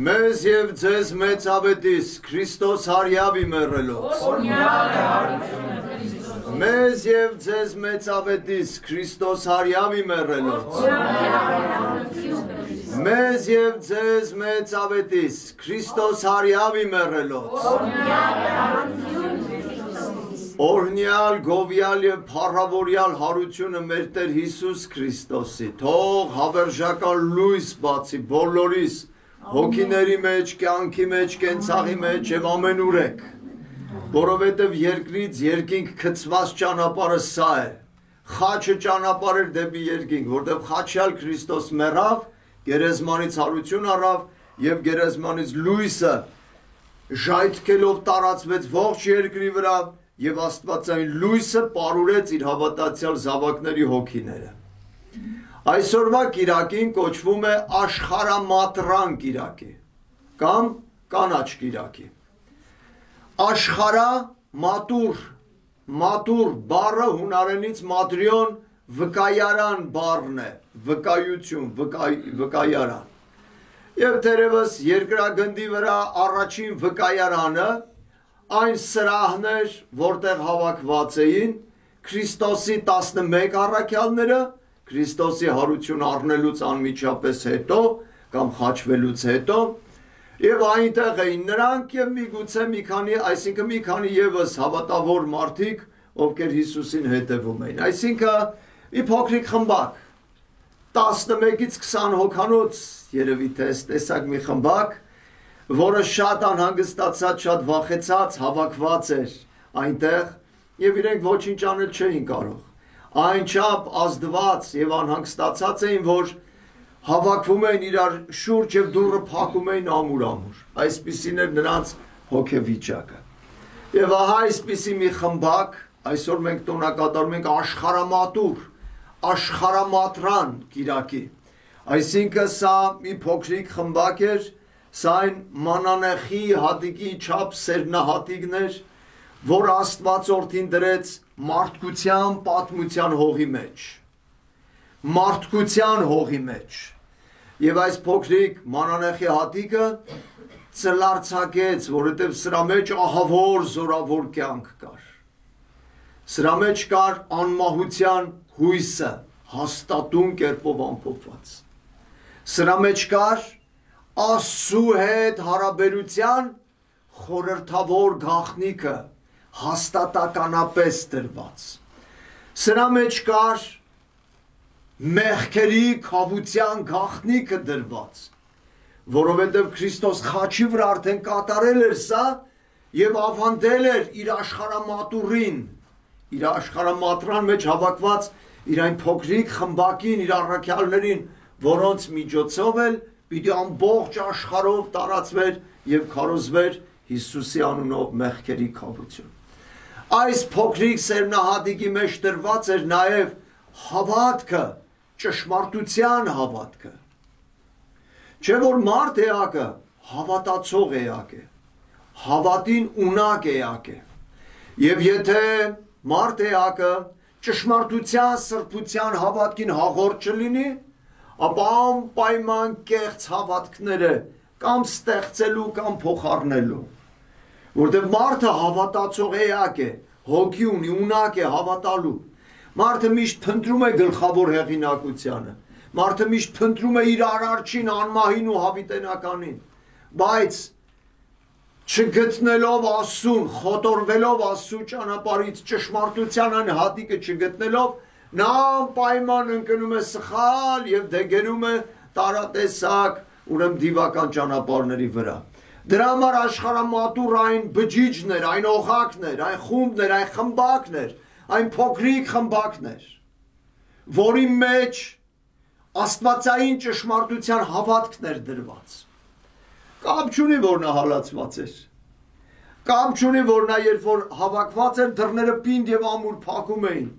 Մեզ և ձեզ մեծ ավետիս Քրիստոս հարյավի մեռելոց Մեզ և ձեզ մեծ ավետիս Քրիստոս հարյավի մեռելոց Մեզ և ձեզ մեծ ավետիս Քրիստոս հարյավի մեռելոց Օրհնյալ, գովյալ և փառավորյալ հարությունը մեր Տեր Հիսուս Քրիստոսի թող հավերժական լույս բացի բոլորիս հոգիների մեջ, կյանքի մեջ, կենցաղի մեջ և ամենուրեք որովհետև երկրից երկինք գծված ճանապարհը սա է խաչը ճանապարհ էր դեպի երկինք որտեղ խաչյալ Քրիստոս մեռավ գերեզմանից հարություն առավ և գերեզմանից լույսը ժայթքելով տարածվեց ողջ երկրի վրա և աստվածային լույսը պարուրեց իր հավատացյալ զավակների հոգիները այսօրվա կիրակին կոչվում է աշխարհամատրան կիրակի կամ կանաչ կիրակի աշխարհամատուր մատուր բառը հունարենից մատրիոն վկայարան բառն է վկայություն վկայարան և թերևս երկրագնդի վրա առաջին վկայարանը այն սրահն էր որտեղ հավաքված էին Քրիստոսի 11 առաքյալները Քրիստոսի հարություն առնելուց անմիջապես հետո կամ խաչվելուց հետո և այնտեղ էին նրանք և միգուցե մի քանի այսինքն մի քանի ևս հավատավոր մարդիկ ովքեր Հիսուսին հետևում էին այսինքն մի փոքրիկ խմբակ 11-ից 20 հոգանոց երևի թե տեսակ մի խմբակ որը շատ անհանգստացած, շատ վախեցած հավաքված էր այնտեղ և իրենք ոչինչ անել չէին կարող այնչափ ազդված և անհանգստացած էին, որ հավաքվում էին իրար շուրջ և դուռը փակում էին ամուր այսպիսին էր նրանց հոգեվիճակը և ահա այսպիսի մի խմբակ այսօր մենք տոնակատարում ենք աշխարհամատուր աշխարհամատրան կիրակի այսինքն սա մի փոքրիկ խմբակ էր Սա այն մանանեխի հատիկի չափ սերմնահատիկն էր, որ Աստված օրդին դրեց մարդկության պատմության հողի մեջ։ Մարդկության հողի մեջ։ Եվ այս փոքրիկ մանանեխի հատիկը ծլարձակեց, որովհետև սրա մեջ ահավոր զորավոր կյանք կար։ Սրա մեջ կար անմահության հույսը, հաստատուն կերպով ամփոփված։ Սրա մեջ կար Աստծու հետ հարաբերության խորհրդավոր գաղտնիքը հաստատականապես դրված սրա մեջ կար մեղքերի քավության գաղտնիքը դրված որովհետև Քրիստոս խաչի վրա արդեն կատարել էր սա և ավանդել էր իր աշխարհամատուրին իր աշխարհամատրան մեջ հավաքված իր այն փոքրիկ խմբակին իր առաքյալներին որոնց միջոցով էլ պիտի ամբողջ աշխարհով տարածվեր և քարոզվեր Հիսուսի անունով մեղքերի քավություն այս փոքրիկ սերմնահատիկի մեջ դրված էր նաև հավատքը ճշմարտության հավատքը չէ որ մարդ էակը հավատացող էակ է հավատին ունակ էակ է և եթե մարդ էակը ճշմարտության սրբության հավատքին հաղորդ չլինի ապա անպայման կեղծ հավատքները կամ ստեղծելու կամ փոխառնելու որտեղ մարդը հավատացող էակ է հոգի ունի ունակ է հավատալու մարդը միշտ փնտրում է գլխավոր հեղինակությանը մարդը միշտ փնտրում է իր արարչին անմահին ու հավիտենականին բայց չգտնելով Աստծուն խոտորվելով Աստծու ճանապարհից ճշմարտության այն հատիկը չգտնելով նա անպայման ընկնում է սխալ և դեգերում է տարատեսակ ուրեմն դիվական ճանապարհների վրա դրա համար աշխարհամատուր այն բջիջն էր այն օղակն էր այն խումբն էր այն խմբակն էր այն փոքրիկ խմբակն էր որի մեջ աստվածային ճշմարտության հավատքն էր դրված կապ չունի որ նա հալածված էր կապ չունի որ նա երբ որ հավաքված էր դռները պինդ և ամուր փակում էին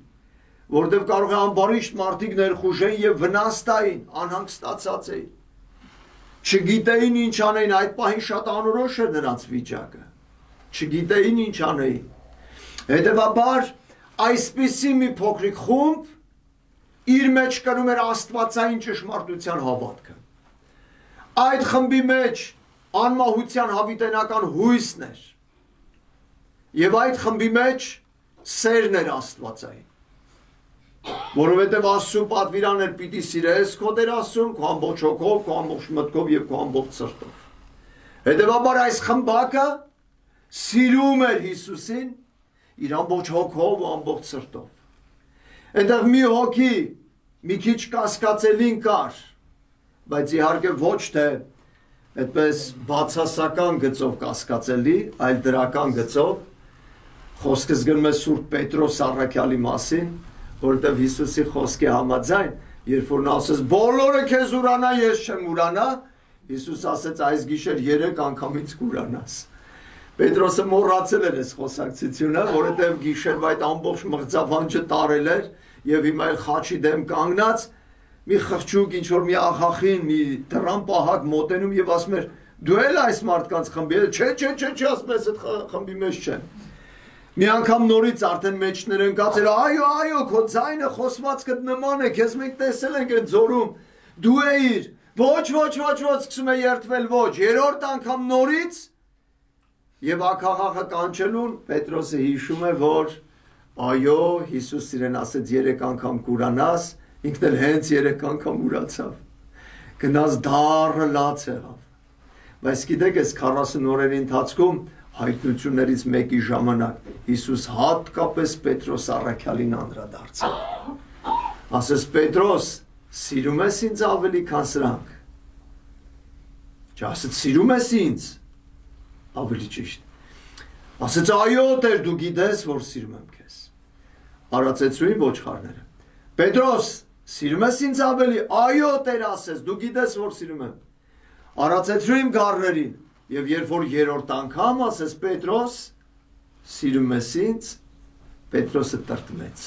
որտև կարող է ամբարիշտ մարդիկ ներխուժեն և վնաս տային, անհանգստացած էին։ Չգիտեին ինչ անեին, այդ պահին շատ անորոշ էր նրանց վիճակը։ Չգիտեին ինչ անեին։ Հետևաբար այսպիսի մի փոքրիկ խումբ իր մեջ կրում էր աստվածային ճշմարտության հավատքը։ այդ խմբի մեջ անմահության հավիտենական հույսն էր եւ այդ խմբի մեջ սերն էր Աստվածային, որովհետեւ Աստծուն պատվիրան էր պիտի սիրես քո Տեր Աստծուն քո ամբողջ հոգով, քո ամբողջ մտքով եւ քո ամբողջ սրտով։ Հետևաբար այս խմբակը սիրում էր Հիսուսին իր ամբողջ հոգով ու ամբողջ սրտով։ Այնտեղ մի հոգի մի քիչ կասկածելին կար, բայց իհարկե ոչ թե այդպես բացասական գծով կասկածելի, այլ դրական գծով։ Խոսքս գնում է Սուրբ Պետրոս առաքյալի մասին, որտեղ Հիսուսի խոսքի համաձայն, երբ որ նա ասեց բոլորը քեզ ուրանա, ես չեմ ուրանա, Հիսուս ասեց այս գիշեր 3 անգամից կուրանաս։ Պետրոսը մոռացել էր այս խոսակցությունը, որովհետև գիշերվա այդ ամբողջ մղձավանջը տարել էր եւ հիմա էլ խաչի դեմ կանգնած մի խղճուկ ինչ որ մի աղախին, մի դռան պահակ մոտենում եւ ասում էր դու էլ այս մարդկանց խմբի ես, չէ, ասում ես այդ խմբի մեջ չեմ։ Մի անգամ նորից արդեն մեջներ ընկած էր, այո, քո ձայնը խոսվածքդ նման է, քեզ մենք տեսել ենք այդ ձորում, դու էիր, ոչ, սկսում է երթվել, ոչ, երրորդ անգամ նորից եւ ակաղախը կանչելուն Պետրոսը հիշում է, որ այո, Հիսուս իրեն ասեց 3 անգամ կուրանաս, ինքն էլ հենց 3 անգամ ուրացավ, գնաց դառը լաց եղավ, բայց գիտեք, այս 40 օրերի ընթացքում հայտնություններից մեկի ժամանակ Հիսուս հատկապես Պետրոս առաքյալին անդրադարձավ։ Ասես Պետրոս, սիրում ես ինձ ավելի քան սրանք։ Չասեց սիրում ես ինձ, ավելի ճիշտ։ Ասեց այո, Տեր, դու գիտես, որ սիրում եմ քեզ։ Արածեցրուին ոչխարները։ Պետրոս, սիրում ես ինձ ավելի։ Այո, Տեր, ասեց, դու գիտես, որ սիրում եմ։ Արածեցրուին գառներին։ Եվ երբ որ երրորդ անգամ ասես Պետրոս, սիրում ես ինձ, Պետրոսը տրտմեց,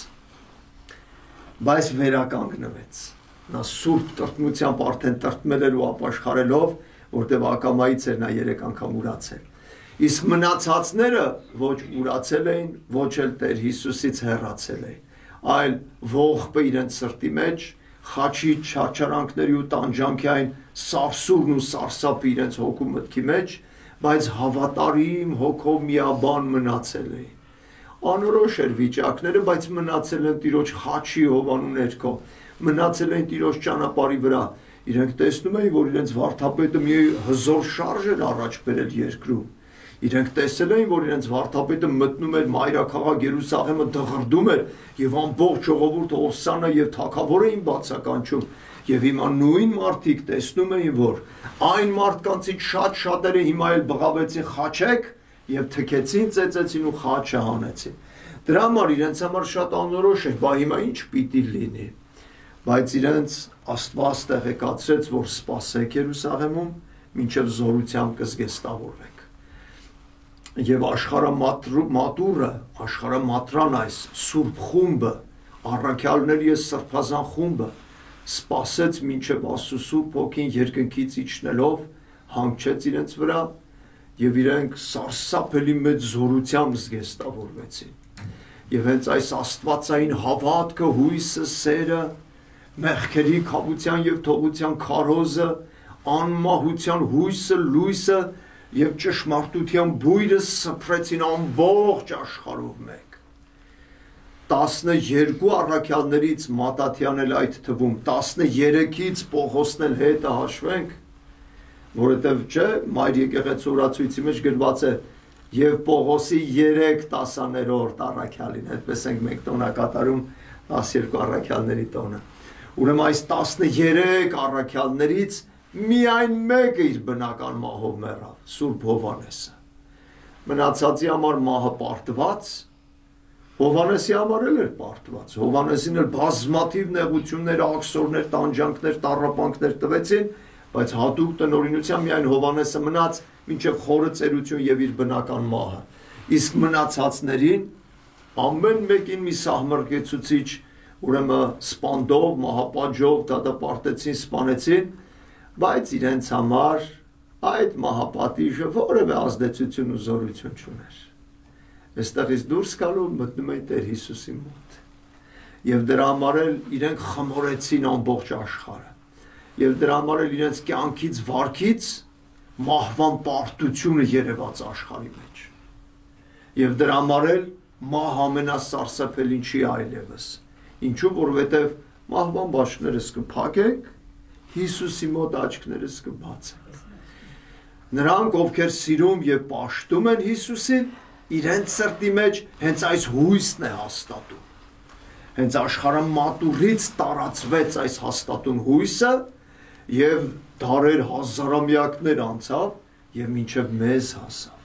բայց վերականգնվեց, նա սուրբ տրտմությամբ արդեն տրտմել էր ու ապաշխարելով, որտև ակամայից էր նա 3 անգամ ուրացել, իսկ մնացածները ոչ ուրացել էին, ոչ էլ Տեր Հիսուսից հեռացել էին, այլ ողբը իրենց սրտի մեջ, խաչի չարչարանքների ու տանջանքի այն սարսուրն ու սարսափը իրենց հոգու մտքի մեջ, բայց հավատարիմ հոգով միաբան մնացել էին։ Անորոշ էր վիճակները, բայց մնացել են Տիրոջ խաչի հովանու ներքո, մնացել են Տիրոջ ճանապարհի վրա։ Իրենք տեսնում էին, որ իրենց վարդապետը մի հզոր շարժ էր առաջ բերել երկրում։ Իրենք տեսել էին, որ իրենց վարդապետը մտնում էր մայրաքաղաք Երուսաղեմը դղրդում էր եւ ամբողջ ժողովուրդը Հոսաննա եւ թագավոր էին բացականչում եւ հիմա նույն մարդիկ տեսնում էին, որ այն մարդկանցից շատերը հիմա էլ բղավեցին խաչեք եւ թքեցին, ծեծեցին ու խաչը հանեցին։ Դրա համար իրենց համար շատ անորոշ էր, բա հիմա ինչ պիտի լինի։ Բայց իրենց Աստված տեղեկացրեց, որ սպասեք Երուսաղեմում, մինչև զորությամբ կզգեստավորվեք։ Եվ աշխարհամատուրը, աշխարհամատրան այս սուրբ խումբը, առաքյալների այս սրբազան խումբը սպասեց մինչև Աստծո սուրբ ոգին երկնքից իջնելով հանգչեց իրենց վրա եւ իրենք սարսափելի մեծ զորությամբ զգեստավորվեցին։ Եվ հենց այս աստվածային հավատքը, հույսը, սերը, մեղքերի քավության եւ թողության քարոզը, անմահության հույսը, լույսը եւ ճշմարտության բույրը սփռեցին ամբողջ աշխարհով մեկ։ 12 առաքյալներից Մատաթյանն էլ այդ թվում 13-ից Պողոսն էլ հետը հաշվենք, որովհետև չէ, Մայր եկեղեցու օրացույցի մեջ գրված է եւ Պողոսի 3 տասաներորդ առաքյալին, այդպես ենք մենք տոնակատարում 12 առաքյալների տոնը։ Ուրեմն այս 13 առաքյալներից միայն մեկը իր բնական մահով մեռավ, Սուրբ Հովհաննեսը։ Մնացածի համար մահը պարտված, Հովհաննեսի համար էլ էր պարտված։ Հովհաննեսին էլ բազմաթիվ նեղություններ, աքսորներ, տանջանքներ, տառապանքներ տվեցին, բայց հատուկ տնօրինությամբ միայն Հովհաննեսը մնաց մինչև խորը ծերություն եւ իր բնական մահը։ Իսկ մնացածներին ամեն մեկին մի սահմռկեցուցիչ, ուրեմն սպանդով, մահապատժով դատապարտեցին, սպանեցին, բայց իրենց համար այդ մահապատիժը որևէ ազդեցություն ու զորություն չուներ։ Այստեղից դուրս գալով մտնում էին Տեր Հիսուսի մոտ։ Եվ դրա համար էլ իրենք խմորեցին ամբողջ աշխարհը։ եւ դրա համար էլ իրենց կյանքից վարքից մահվան պարտությունը երևաց աշխարհի մեջ եւ դրա համար էլ մահ ամենասարսափելին չի այլևս ինչու որովհետեւ մահվան բաժներս կփակեք Հիսուսի մոտ աչքներս կբացեք նրանք ովքեր սիրում եւ պաշտում են Հիսուսին իրենց սրտի մեջ հենց այս հույսն է հաստատում հենց աշխարհամատուրից տարածվեց այս հաստատուն հույսը եւ դարեր հազարամյակներ անցավ եւ մինչեւ մեզ հասավ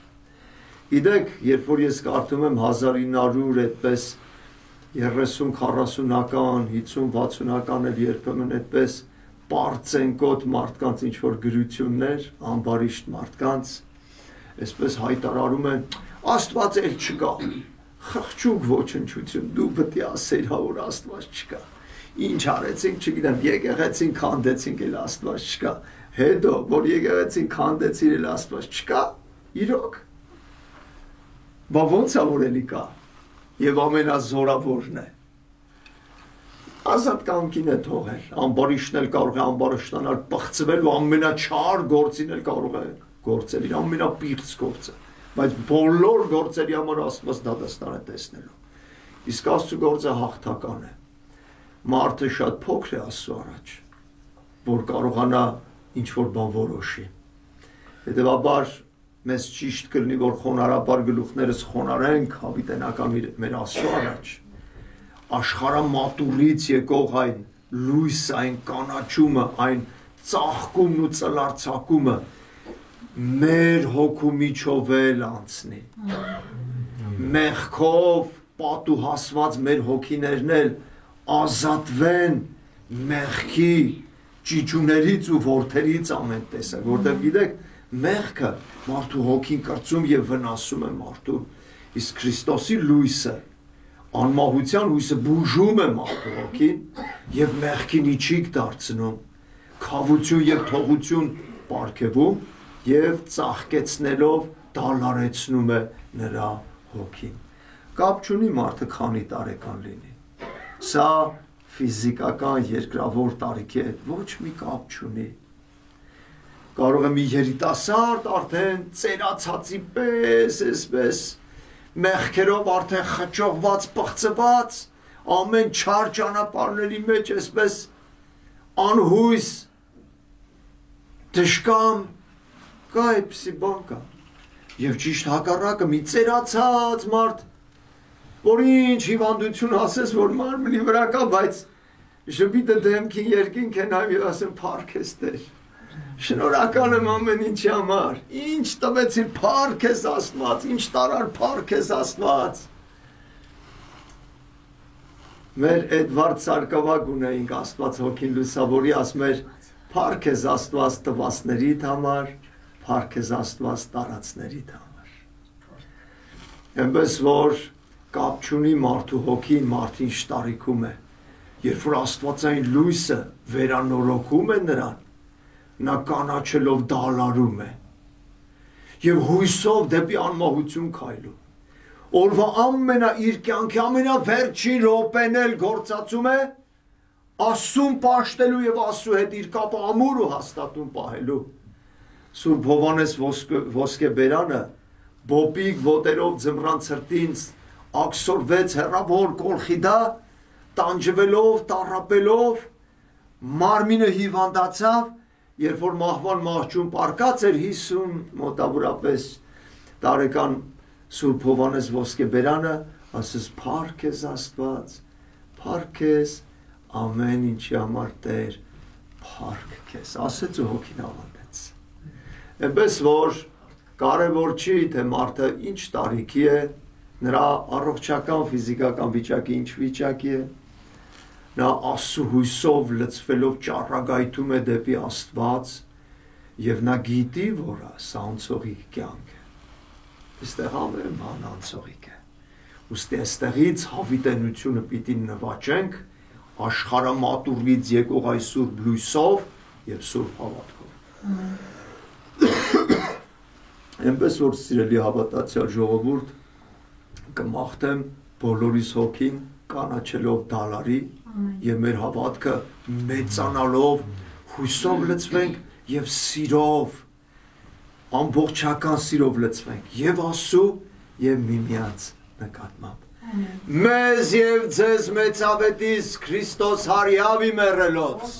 Գիտեք, երբ որ ես կարդում եմ 1900 այդպես 30-40-ական, 50-60-ական էլ երբեմն այդպես պարծենկոտ մարդկանց ինչ-որ գրություններ, ամբարիշտ մարդկանց, այսպես հայտարարում են, Աստված էլ չկա, խղճուկ ոչնչություն, դու պետք է ասեիր, որ Աստված չկա, ինչ արեցինք, չգիտեմ, եկեղեցին քանդեցինք, էլ Աստված չկա, հետո, որ եկեղեցին քանդեցիր, էլ Աստված չկա, իրոք Բա ոնց է որ էլի կա եւ ամենազորավորն է Ազատ կամքին է թողել ամբարիշտն էլ կարող է ամբարը շտանալ պղծվել ու ամենաչար գործին էլ կարող է գործել իր ամենապիղծ գործը բայց բոլոր գործերի համար Աստված դատաստան է տեսնելու իսկ Աստծո գործը հաղթական է մարդը շատ փոքր է Աստծո առաջ որ կարողանա ինչ որ բան որոշի հետեւաբար Մեզ ճիշտ կլինի, որ խոնարհաբար գլուխներս խոնարհենք հավիտենական մեր Աստծո առաջ։ Աշխարհամատուրից եկող այն լույսը, այն կանաչումը, այն ծաղկումն ու ծլարձակումը մեր հոգու միջով էլ անցնի։ Մեղքով պատուհասված մեր հոգիներն էլ ազատվեն մեղքի ճիճուներից ու որդերից ամեն տեսակ, որտեղ գիտեք Մեղքը մարդու հոգին կրծում եւ վնասում է մարդու իսկ Քրիստոսի լույսը անմահության լույսը բուժում է մարդու հոգին եւ մեղքին իջիկ դարձնում խավություն եւ թողություն պարգևում եւ ծաղկեցնելով դալարեցնում է նրա հոգին կապ չունի մարդը քանի տարեկան լինի սա ֆիզիկական երկրավոր տարիքի հետ ոչ մի կապ չունի Կարող է մի երիտասարդ արդեն ծերացածի պես, այսպես, մեղքերով արդեն խճողված, պղծված, ամեն չար ճանապարհների մեջ, այսպես, անհույս, դժկամ, կա այդպիսի բան կա։ Եվ ճիշտ հակառակը մի ծերացած մարդ, որ ինչ հիվանդություն ասես, որ մարմնի վրա կա, բայց ժպիտը դեմքին երկինք է նայում եւ ասեմ փառք ես Տեր։ Շնորհակալ եմ ամեն ինչի համար։ Ինչ տվեցիր փառք ես Աստված, ինչ տարար փառք ես Աստված։ Մեր Էդվարդ Սարգսակյան ունեինք Աստված հոգին լուսավորի, ասում էր փառք ես Աստված տվածներիդ համար, փառք ես Աստված տարածներիդ համար։ Այնպես որ կապ չունի մարդու հոգին, մարդին շտարիքում է։ Երբ որ Աստվածային լույսը վերանորոգում է նրան նա կանաչելով դալարում է եւ հույսով դեպի անմահություն քայլում օրվա իր կյանքի ամենավերջին րոպեն էլ գործածում է Աստծուն պաշտելու եւ Աստծու հետ իր կապը ամուր ու հաստատուն պահելու Սուրբ Հովհաննես Ոսկեբերանը բոպիկ ոտերով ձմռան ցրտին աքսորվեց հեռավոր Կոլխիդա տանջվելով տառապելով մարմինը հիվանդացավ Երբ որ մահվան մահճում պարկած էր 50 մոտավորապես տարեկան Սուրբ Հովհաննես Ոսկեբերանը ասես փառք ես Աստված փառք ես ամեն ինչի համար Տեր փառք քեզ ասեց ու հոգին ավանդեց այնպես որ կարևոր չի թե մարդը ինչ տարիքի է նրա առողջական ֆիզիկական վիճակը ինչ վիճակի է Նա Աստծո հույսով լցվելով ճառագայթում է դեպի Աստված եւ նա գիտի, որ սա անցողիկ կյանք է։ Այստեղ ամեն բան անցողիկ է։ Ուստի այստեղից հավիտենությունը պիտի նվաճենք աշխարհամատուրից եկող այս սուրբ լույսով եւ սուրբ հավատքով։ Այնպես որ սիրելի հավատացյալ ժողովուրդ կմաղթեմ բոլորիս հոգին կանաչելով դալարի եւ մեր հավատքը մեծանալով հույսով լցվենք եւ սիրով, ամբողջական սիրով լցվենք եւ Աստծու եւ միմյանց նկատմամբ։ Մեզ եւ ձեզ մեծավետիս Քրիստոս հարյավի մեռելոց։